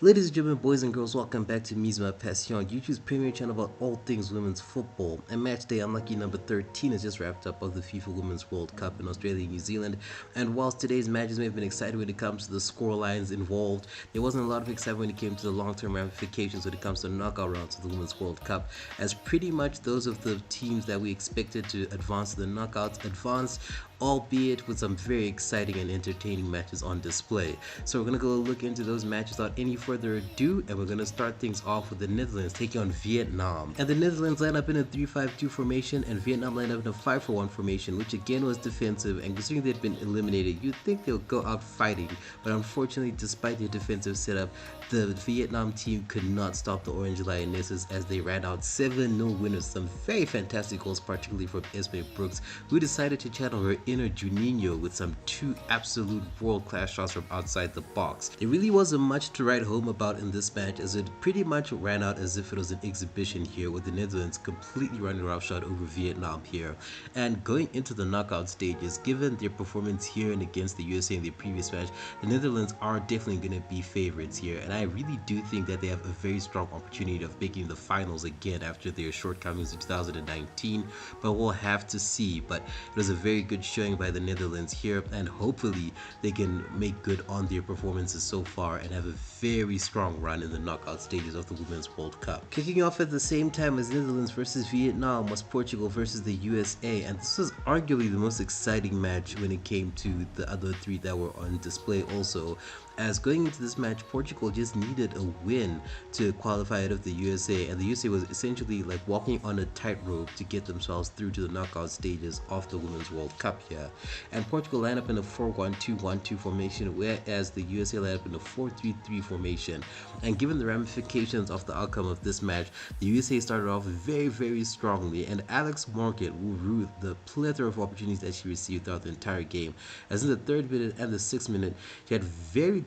Ladies and gentlemen, boys and girls, welcome back to Misma Passion, YouTube's premier channel about all things women's football. And match day unlucky number 13 is just wrapped up of the FIFA Women's World Cup in Australia and New Zealand. And whilst today's matches may have been exciting when it comes to the score lines involved, there wasn't a lot of excitement when it came to the long-term ramifications when it comes to the knockout rounds of the Women's World Cup, as pretty much those of the teams that we expected to advance to the knockouts advanced, albeit with some very exciting and entertaining matches on display. So we're going to go look into those matches without any further ado, and we're going to start things off with the Netherlands taking on Vietnam. And the Netherlands line up in a 3-5-2 formation, and Vietnam line up in a 5-4-1 formation, which again was defensive, and considering they'd been eliminated, you'd think they would go out fighting, but unfortunately, despite their defensive setup, the Vietnam team could not stop the Orange Lionesses as they ran out 7-0 winners. Some very fantastic goals, particularly from Esme Brooks, who decided to channel her inner Juninho with some two absolute world-class shots from outside the box. There really wasn't much to write home about in this match, as it pretty much ran out as if it was an exhibition here, with the Netherlands completely running roughshod over Vietnam here. And going into the knockout stages, given their performance here and against the USA in their previous match, the Netherlands are definitely going to be favorites here, and I really do think that they have a very strong opportunity of making the finals again after their shortcomings in 2019, but we'll have to see. But it was a very good showing by the Netherlands here, and hopefully they can make good on their performances so far and have a very strong run in the knockout stages of the Women's World Cup. Kicking off at the same time as Netherlands versus Vietnam was Portugal versus the USA, and this was arguably the most exciting match when it came to the other three that were on display also, as going into this match, Portugal just needed a win to qualify out of the USA, and the USA was essentially like walking on a tightrope to get themselves through to the knockout stages of the Women's World Cup here. And Portugal lined up in a 4-1-2-1-2 formation, whereas the USA lined up in a 4-3-3 formation. And given the ramifications of the outcome of this match, the USA started off very strongly, and Alex Morgan will rue the plethora of opportunities that she received throughout the entire game, as in the 3rd minute and the 6th minute, she had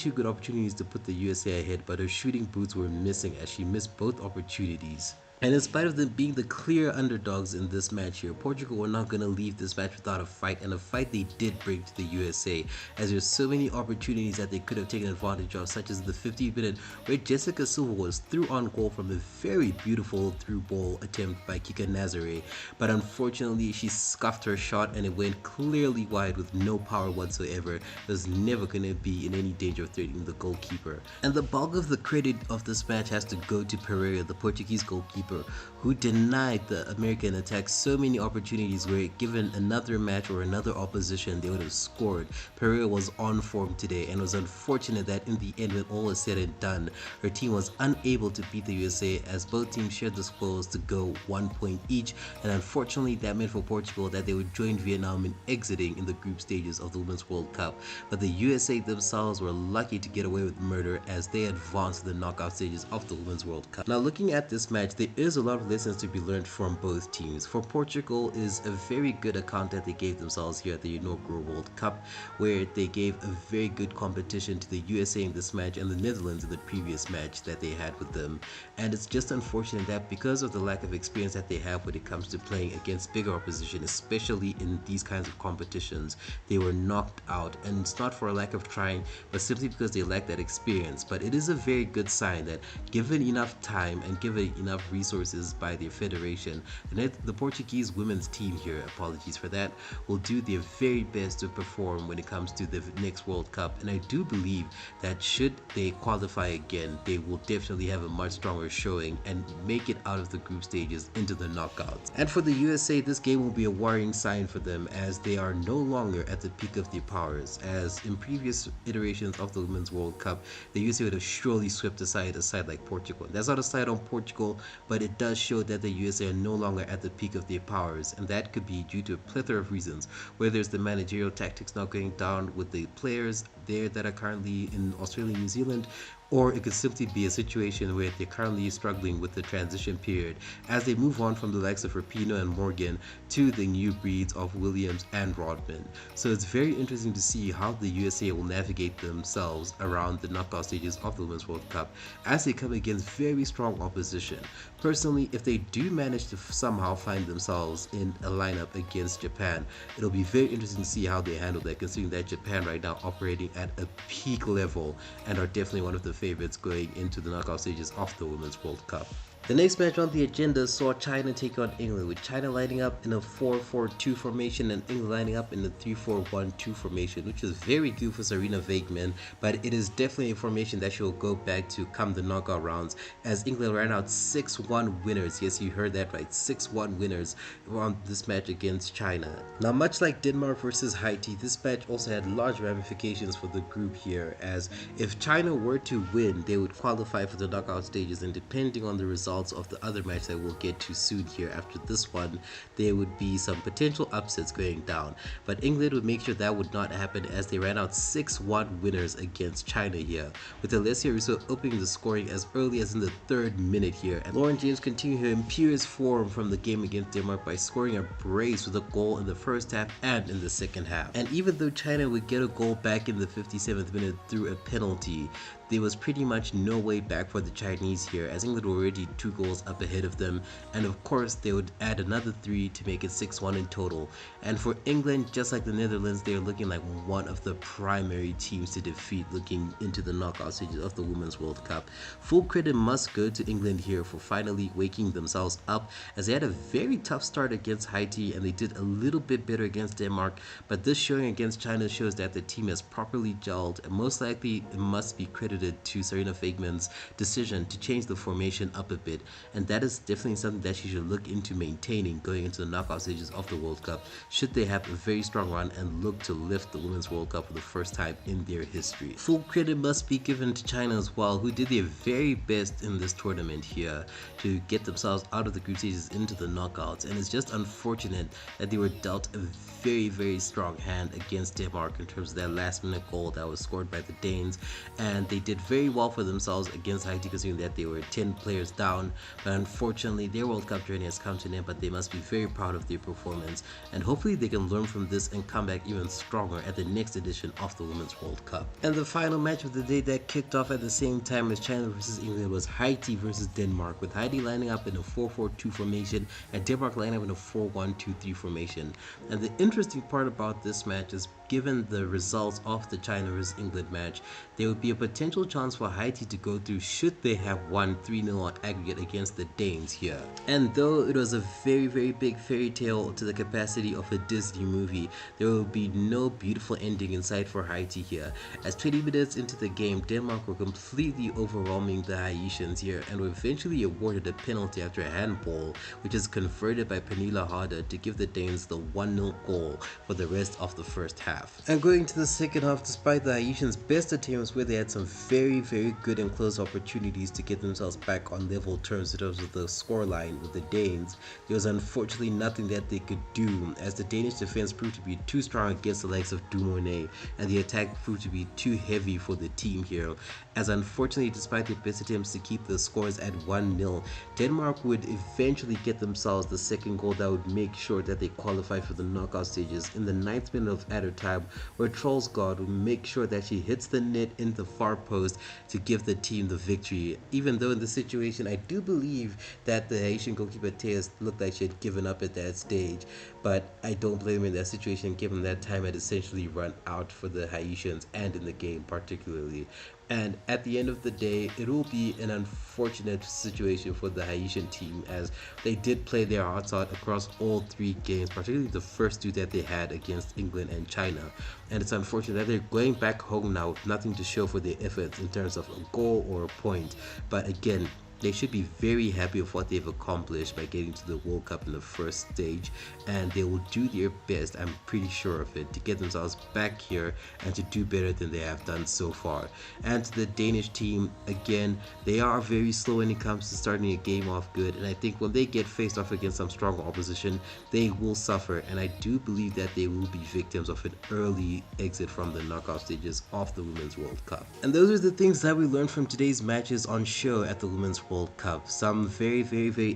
two good opportunities to put the USA ahead, but her shooting boots were missing as she missed both opportunities. And in spite of them being the clear underdogs in this match here, Portugal were not going to leave this match without a fight, and a fight they did bring to the USA, as there's so many opportunities that they could have taken advantage of, such as the 50th minute where Jessica Silva was through on goal from a very beautiful through ball attempt by Kika Nazare, but unfortunately she scuffed her shot and it went clearly wide with no power whatsoever. It was never going to be in any danger of threatening the goalkeeper. And the bulk of the credit of this match has to go to Pereira, the Portuguese goalkeeper, who denied the American attack so many opportunities where, given another match or another opposition, they would have scored. Pereira was on form today, and it was unfortunate that in the end, when all is said and done, her team was unable to beat the USA, as both teams shared the spoils to go 1 point each, and unfortunately that meant for Portugal that they would join Vietnam in exiting in the group stages of the Women's World Cup. But the USA themselves were lucky to get away with murder as they advanced to the knockout stages of the Women's World Cup. Now, looking at this match, there is a lot of lessons to be learned from both teams. For Portugal is a very good account that they gave themselves here at the inaugural World Cup, where they gave a very good competition to the USA in this match and the Netherlands in the previous match that they had with them. And it's just unfortunate that because of the lack of experience that they have when it comes to playing against bigger opposition, especially in these kinds of competitions, they were knocked out. And it's not for a lack of trying, but simply because they lack that experience. But it is a very good sign that, given enough time and given enough resources by their federation, the Portuguese women's team here, apologies for that, will do their very best to perform when it comes to the next World Cup. And I do believe that should they qualify again, they will definitely have a much stronger showing and make it out of the group stages into the knockouts. And for the USA, this game will be a worrying sign for them, as they are no longer at the peak of their powers, as in previous iterations of the Women's World Cup, the USA would have surely swept aside a side like Portugal. That's not a side on Portugal, but it does show that the USA are no longer at the peak of their powers, and that could be due to a plethora of reasons, whether it's the managerial tactics not going down with the players there that are currently in Australia and New Zealand, or it could simply be a situation where they're currently struggling with the transition period as they move on from the likes of Rapinoe and Morgan to the new breeds of Williams and Rodman. So it's very interesting to see how the USA will navigate themselves around the knockout stages of the Women's World Cup as they come against very strong opposition. Personally, if they do manage to somehow find themselves in a lineup against Japan, it'll be very interesting to see how they handle that, considering that Japan right now operating at a peak level and are definitely one of the favorites going into the knockout stages of the Women's World Cup. The next match on the agenda saw China take on England, with China lining up in a 4-4-2 formation and England lining up in a 3-4-1-2 formation, which is very good for Sarina Wiegman, but it is definitely a formation that she will go back to come the knockout rounds, as England ran out 6-1 winners. Yes, you heard that right, 6-1 winners on this match against China. Now, much like Denmark versus Haiti, this match also had large ramifications for the group here, as if China were to win, they would qualify for the knockout stages, and depending on the results of the other match that we'll get to soon here after this one, there would be some potential upsets going down. But England would make sure that would not happen, as they ran out 6-1 winners against China here, with Alessia Russo opening the scoring as early as in the 3rd minute here, and Lauren James continued her imperious form from the game against Denmark by scoring a brace with a goal in the first half and in the second half. And even though China would get a goal back in the 57th minute through a penalty, there was pretty much no way back for the Chinese here, as England were already 2 goals up ahead of them, and of course they would add another 3 to make it 6-1 in total. And for England, just like the Netherlands, they're looking like one of the primary teams to defeat looking into the knockout stages of the Women's World Cup. Full credit must go to England here for finally waking themselves up, as they had a very tough start against Haiti and they did a little bit better against Denmark, but this showing against China shows that the team has properly gelled, and most likely it must be credited to Sarina Wiegman's decision to change the formation up a bit, and that is definitely something that she should look into maintaining going into the knockout stages of the World Cup, should they have a very strong run and look to lift the Women's World Cup for the first time in their history. Full credit must be given to China as well, who did their very best in this tournament here to get themselves out of the group stages into the knockouts, and it's just unfortunate that they were dealt a very strong hand against Denmark in terms of that last minute goal that was scored by the Danes, and they did very well for themselves against Haiti, considering that they were 10 players down. But unfortunately their World Cup journey has come to an end, but they must be very proud of their performance, and hopefully they can learn from this and come back even stronger at the next edition of the Women's World Cup. And the final match of the day that kicked off at the same time as China versus England was Haiti versus Denmark, with Haiti lining up in a 4-4-2 formation and Denmark lining up in a 4-1-2-3 formation. And the interesting part about this match is, given the results of the China vs England match, there would be a potential chance for Haiti to go through should they have won 3-0 on aggregate against the Danes here. And though it was a very big fairy tale to the capacity of a Disney movie, there will be no beautiful ending in sight for Haiti here, as 20 minutes into the game, Denmark were completely overwhelming the Haitians here and were eventually awarded a penalty after a handball, which is converted by Pernilla Harder to give the Danes the 1-0 goal for the rest of the first half. And going to the second half, despite the Haitians' best attempts where they had some very good and close opportunities to get themselves back on level terms in terms of the scoreline with the Danes, there was unfortunately nothing that they could do, as the Danish defense proved to be too strong against the likes of Dumoulin, and the attack proved to be too heavy for the team here, as unfortunately despite their best attempts to keep the scores at 1-0, Denmark would eventually get themselves the second goal that would make sure that they qualify for the knockout stages in the 9th minute of added time, where Troelsgaard would make sure that she hits the net in the far post to give the team the victory. Even though in this situation I do believe that the Haitian goalkeeper Teas looked like she had given up at that stage, but I don't blame her in that situation given that time had essentially run out for the Haitians and in the game particularly. And at the end of the day, it will be an unfortunate situation for the Haitian team, as they did play their hearts out across all 3 games, particularly the first 2 that they had against England and China. And it's unfortunate that they're going back home now with nothing to show for their efforts in terms of a goal or a point. But again, they should be very happy with what they've accomplished by getting to the World Cup in the first stage, and they will do their best, I'm pretty sure of it, to get themselves back here and to do better than they have done so far. And to the Danish team, again, they are very slow when it comes to starting a game off good, and I think when they get faced off against some stronger opposition, they will suffer, and I do believe that they will be victims of an early exit from the knockout stages of the Women's World Cup. And those are the things that we learned from today's matches on show at the Women's World Cup. Some very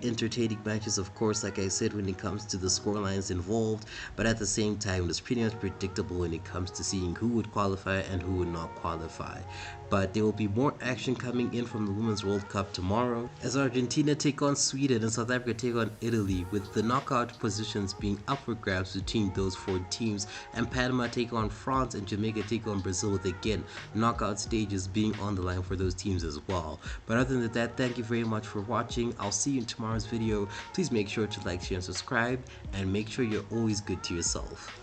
entertaining matches, of course, like I said, when it comes to the scorelines involved, but at the same time, it's pretty much predictable when it comes to seeing who would qualify and who would not qualify. but there will be more action coming in from the Women's World Cup tomorrow as Argentina take on Sweden and South Africa take on Italy, with the knockout positions being up for grabs between those 4 teams, and Panama take on France and Jamaica take on Brazil, with again knockout stages being on the line for those teams as well. But other than that, thank you very much for watching. I'll see you in tomorrow's video. Please make sure to like, share, and subscribe, and make sure you're always good to yourself.